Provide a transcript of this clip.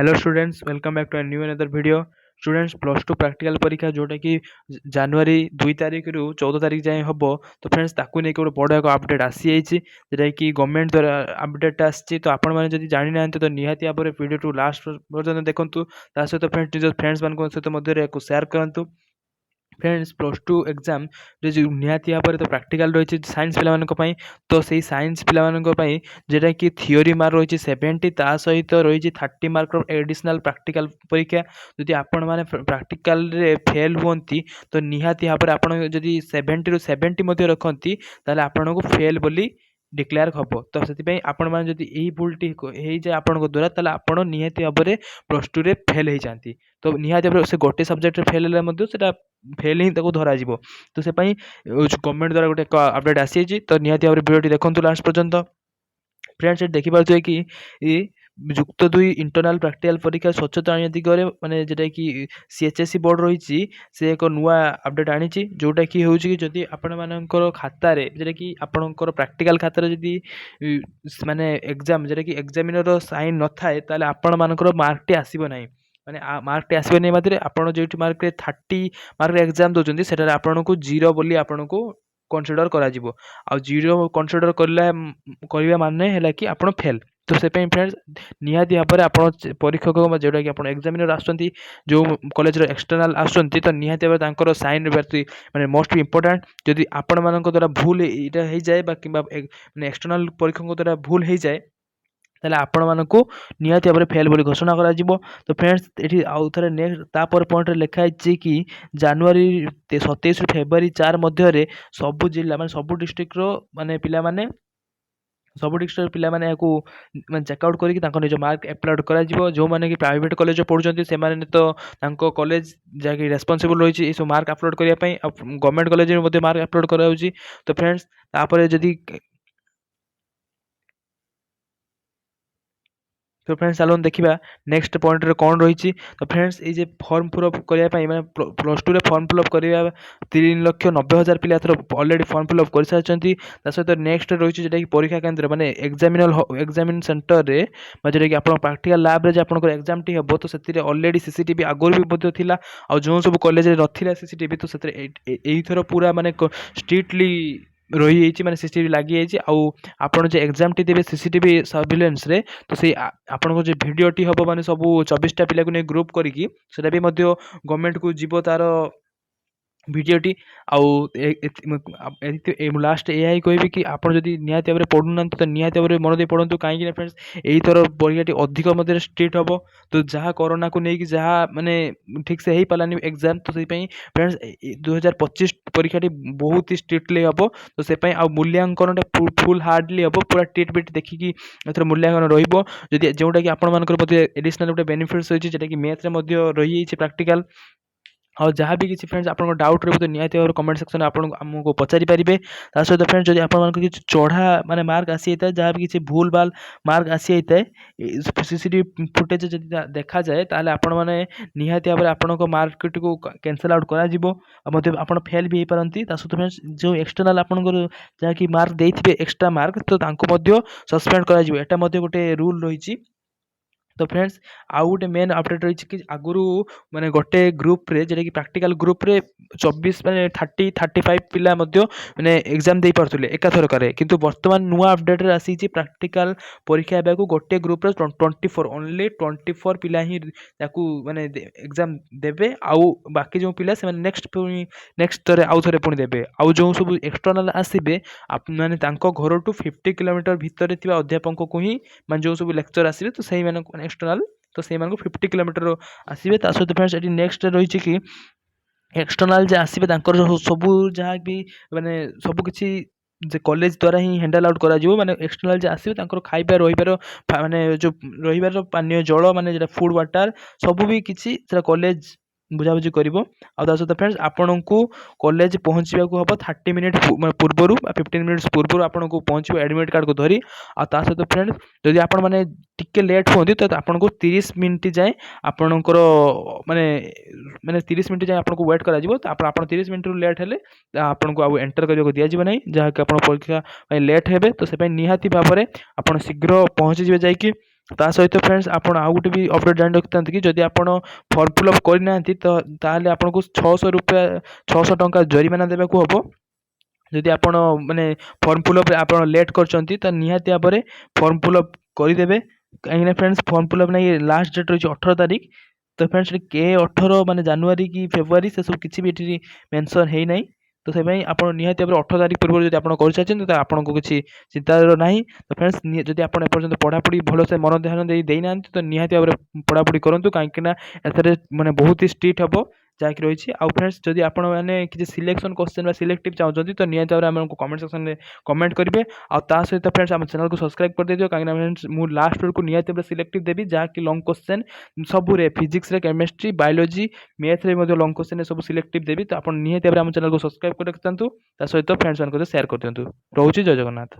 Hello students, welcome back to a new another video. Students, plus two practical परीक्षा जोटा कि जनवरी 2 तारीख रु 14 तारीख जाए हम, तो फ्रेंड्स ताकू नहीं गोटे बड़ एक अपडेट आसी जाइए जोटा कि गवर्नमेंट द्वारा अपडेट आसी। तो आपण मैंने जब जानी ना तो निहाती भाव में वीडियो टू लास्ट पर्यटन देखूँ। सहित फ्रेंड्स निज फ्रेंड्स मान सहित सेयार करूँ। फ्रेंड्स, प्लस टू एग्जाम जो निहाती भाव में तो प्रैक्टिकल रही है साइंस पिला तो सही साइंस पिला जेटा कि थियोरी मार्क रही 70 ता सहित रही 30 मार्क एडिशनल प्रैक्टिकल परीक्षा। जदि आपण मैंने प्रैक्टिकल रे फेल हुंती तो निहाती भाव में आपड़ जदि 70 ରୁ 70 रखती ताले आपन को फेल बोली डिक्लेयर हम। तो से आपण मैंने जदि यही भूलटी हो जाए आपण द्वारा ताले आपण निहाती भाव में प्लस टू रे फेल हो जाती। तो निहाती भाव से गोटे सब्जेक्ट फेल है सेटा फेल ही धरा तो से गवर्नमेंट द्वारा गोटे अपडेट आसी। तो निहाती भाव में वीडियो देखूँ लास्ट पर्यंत। फ्रेंड्स, देखिपे कि युक्त 2 इंटरनाल प्रैक्टिकल परीक्षा स्वच्छता आने दिगरे माने जेटा कि सीएचएससी बोर्ड रही से एक नुआ अपडेट आनी जोटा कि हूँ कि जदि आपण मानकर खाता जेटा कि आपणकर प्रैक्टिकल खाता जदि माने एग्जाम जेटा कि एग्जामिनर साइन न थाए ताले आपण मानकर मार्कटी आसीबो नाही। माने मार्कटी आसीबो नहीं मात्रे आपण जो मार्क 30 मार्क एग्जाम दौरान से आपन को 0 बोली आपन को कनसीडर करा जिवो। आ 0 कनसीडर करवा माने है कि आप फेल। तो से फ्रेंड्स निहाती भाव में आप परीक्षक जोटा कि आप एग्जामिनर आसुँच जो कॉलेज एक्सटर्नाल आसुँच तो निहाती भाव में साइन माने मोस्ट इंपोर्टेंट। जदि आपण मान द्वारा भूल यहाँ हो जाए कि एक्सटर्नाल परीक्षक द्वारा भूल हो जाए ताले आपण मानकु निहाती भाव में फेल बोली घोषणा करा जिवो। तो फ्रेंड्स ये आउ थे नेक्स्ट तापर पॉइंट लिखाई कि जनवरी 27 ରୁ फेब्रुआरी 4 मध्य सबु जिला माने सबु डिस्ट्रिक्ट रो माने पिला माने सब डिस्ट्रिक्ट पिला माने याकू माने चेकआउट करके निज मार्क अपलोड करा जिवो। जो माने कि प्राइवेट कॉलेज पढ़ुचंती से माने तो तांको कॉलेज जाके रेस्पोंसिबल रही है सब मार्क अपलोड करिया पई। गवर्नमेंट कॉलेज में मार्क अपलोड करा। तो फ्रेंड्स तापर जदि तो फ्रेंड्स चलो देखा नेक्स्ट पॉइंट रे कौन रही। तो फ्रेंड्स ये फॉर्म फिलअप करने मैं प्लस टू रे फॉर्म फिलअप करवा 3,90,000 पिला ऑलरेडी फॉर्म फिलअप कर सारी। सहित नेक्स्ट रही जोटा कि परीक्षा केन्द्र माने एग्जामिन सेंटर रे जोटा कि आप प्रैक्टिकल लैब रे आप एग्जाम टी हम। तो से ऑलरेडी सीसीटीवी आगुरी भी थिला आ जो सब कॉलेज रे सीसीटीवी तो से पूरा माने स्ट्रिक्टली रही माने सीसीटीवी लगी आपड़ जो एग्जाम टी देवे सीसीटीवी सर्विलेंस रे तो से आपन जो भिडटी हम माने सब 24टा पिला को नहीं ग्रुप करी भी गवर्नमेंट को जीव तार भिडटी लास्ट यही कहि कि आप निहाती भाव में पढ़ुना तो निहाती भाव में मन दे पढ़ु कहीं फ्रेंड्स यही थर परीक्षा अधिक मध्य स्ट्रिक्ट हम। तो जहाँ कोरोना को लेकिन जहाँ माने ठीक से हो पारानी एग्जाम तो से फ्रेंड्स 2025 परीक्षा बहुत ही स्ट्रिक्टली हम। तो से मूल्यांकन फुल हार्डली हम पूरा टेट बिट देखिकी मूल्यांकन रही जोटा कि आप एडिशनल गोटे बेनिफिट्स रही है कि मैथ रही प्रैक्टिकल। और जहाँ भी किसी फ्रेंड्स आपको डाउट रही तो निहाती भाव कमेंट सेक्शन आपको पचारि पारे। सहित फ्रेंड्स जब आप चढ़ा माने मार्क आसी जाए जहाँ भी किसी भूल भाल मार्क आसी जाए सीसीटीवी फुटेज जब देखा जाए ताले आपण माने निहाती भाव में आपको मार्क को कैंसल आउट कर आप फेल भी हो पारती। सहित फ्रेंड्स जो एक्सटर्नाल आपंकर जहाँ कि मार्क देते एक्सट्रा मार्क तो सस्पेंड कर गोटे रूल रही। तो फ्रेंड्स आउ गोटे मेन अपडेट रही कि आगुरी माने गोटे ग्रुप रे जेटा कि प्रैक्टिकल ग्रुप रे 24 माने 30-35 पिला माने एग्जाम दे पारथुले एकाथरक किंतु वर्तमान नुआ अपडेट रे आसी प्रैक्टिकल परीक्षा को गोटे ग्रुप रे 24 ओनली 24 पिला ही ताकू माने एग्जाम देबे। आउ बाकी जो पिला से नेक्स्ट तरे आउ थरे पुणी देबे। आउ जो सब एक्सटर्नल आसीबे आप माने तांको घर टू 50 किलोमीटर भितर थिबा अध्यापक को ही माने जो सब लेक्चर आसीबे तो सही माने एक्सटर्नल तो से 50 किलोमीटर आसवे। सहित फ्रेंड्स ये नेक्स्ट रही कि एक्सटर्नल जे आसवे सबू जहाँ भी माने सबू किसी कॉलेज द्वारा ही हैंडल आउट करा माने एक्सटर्नल जे आसवे खाइबा रहिबार माने जो रहिबार पानीय जल माने फूड वाटर सबू भी किसी कॉलेज बुझाबुझी कर। सहित फ्रेंड्स आपन को कॉलेज पहुँचा हम 30 मिनिट पूर्वर 15 मिनिट्स पूर्व आपन को पहुँचो एडमिट कार्ड को धरी। आ सहित फ्रेंड्स जदि आपण माने टिके लेट होती तो आपन को 30 मिनिट जाए आपणकर माने माने 30 मिनिट जाए आपको वेट करा तो आप 30 मिनिट लेट हेले आपन को एंटर करने दिज्व ना जहाँकि आप परीक्षा लेट हे। तो से निहाती भाव में आप शीघ्र पहुँची जाए ତା ସହିତ ଫ୍ରେଣ୍ଡସ୍ ଆପଣ ଆଉ ଗୋଟେ ବି ଅପଡ଼େଟ୍ ଜାଣି ରଖିଥାନ୍ତୁ କି ଯଦି ଆପଣ ଫର୍ମ ଫିଲ୍ଅପ୍ କରିନାହାନ୍ତି ତ ତାହେଲେ ଆପଣଙ୍କୁ 600 ଟଙ୍କା ଜରିମାନା ଦେବାକୁ ହେବ। ଯଦି ଆପଣ ମାନେ ଫର୍ମ ଫିଲ୍ଅପ୍ ଆପଣ ଲେଟ୍ କରିଛନ୍ତି ତ ନିହାତି ଭାବରେ ଫର୍ମ ଫିଲ୍ଅପ୍ କରିଦେବେ। କାହିଁକିନା ଫ୍ରେଣ୍ଡସ୍ ଫର୍ମ ଫିଲ୍ଅପ୍ ପାଇଁ ଲାଷ୍ଟ ଡେଟ୍ ରହିଛି 18 ତାରିଖ। ତ ଫ୍ରେଣ୍ଡସ୍ ଏଠି K18 ମାନେ ଜାନୁଆରୀ କି ଫେବୃଆରୀ ସେସବୁ କିଛି ବି ଏଠି ମେନସନ୍ ହେଇନାହିଁ। ତ ସେଥିପାଇଁ ଆପଣ ନିହାତି ଭାବରେ 18 ତାରିଖ ପୂର୍ବରୁ ଯଦି ଆପଣ କରିସାରିଛନ୍ତି ତ ଆପଣଙ୍କୁ କିଛି ଚିନ୍ତାର ନାହିଁ। ତ ଫ୍ରେଣ୍ଡସ୍ ଯଦି ଆପଣ ଏପର୍ଯ୍ୟନ୍ତ ପଢ଼ାପଢ଼ି ଭଲସେ ମନ ଧ୍ୟାନ ଦେଇନାହାନ୍ତି ତ ନିହାତି ଭାବରେ ପଢ଼ାପଢ଼ି କରନ୍ତୁ, କାହିଁକିନା ଏଥିରେ ମାନେ ବହୁତ ହି ଷ୍ଟ୍ରିକ୍ଟ ହେବ ଯାହାକି ରହିଛି। ଆଉ ଫ୍ରେଣ୍ଡସ୍ ଯଦି ଆପଣମାନେ କିଛି ସିଲେକ୍ସନ୍ କ୍ୱେଶ୍ଚନ୍ ବା ସିଲେକ୍ଟିଭ୍ ଚାହୁଁଛନ୍ତି ତ ନିହାତି ଭାବରେ ଆମକୁ କମେଣ୍ଟ ସେକ୍ସନ୍ରେ କମେଣ୍ଟ କରିବେ। ଆଉ ତା ସହିତ ଫ୍ରେଣ୍ଡସ୍ ଆମ ଚ୍ୟାନେଲକୁ ସବସ୍କ୍ରାଇବ୍ କରିଦେଇଥିବ, କାହିଁକିନା ଫ୍ରେଣ୍ଡସ୍ ମୁଁ ଲାଷ୍ଟ ବେଳକୁ ନିହାତି ଭାବରେ ସିଲେକ୍ଟିଭ୍ ଦେବି, ଯାହାକି ଲଙ୍ଗ୍ କ୍ୱେଶ୍ଚନ୍ ସବୁରେ ଫିଜିକ୍ସରେ, କେମିଷ୍ଟ୍ରି, ବାୟୋଲୋଜି, ମ୍ୟାଥ୍ରେ ମଧ୍ୟ ଲଙ୍ଗ୍ କ୍ୱେଶ୍ଚନ୍ ସବୁ ସିଲେକ୍ଟିଭ୍ ଦେବି। ତ ଆପଣ ନିହାତି ଭାବରେ ଆମ ଚ୍ୟାନେଲକୁ ସବସ୍କ୍ରାଇବ୍ କରି ରଖିଥାନ୍ତୁ। ତା ସହିତ ଫ୍ରେଣ୍ଡସ୍ ମାନଙ୍କ ସହିତ ସେୟାର କରିଦିଅନ୍ତୁ। ରହୁଛି, ଜୟ ଜଗନ୍ନାଥ।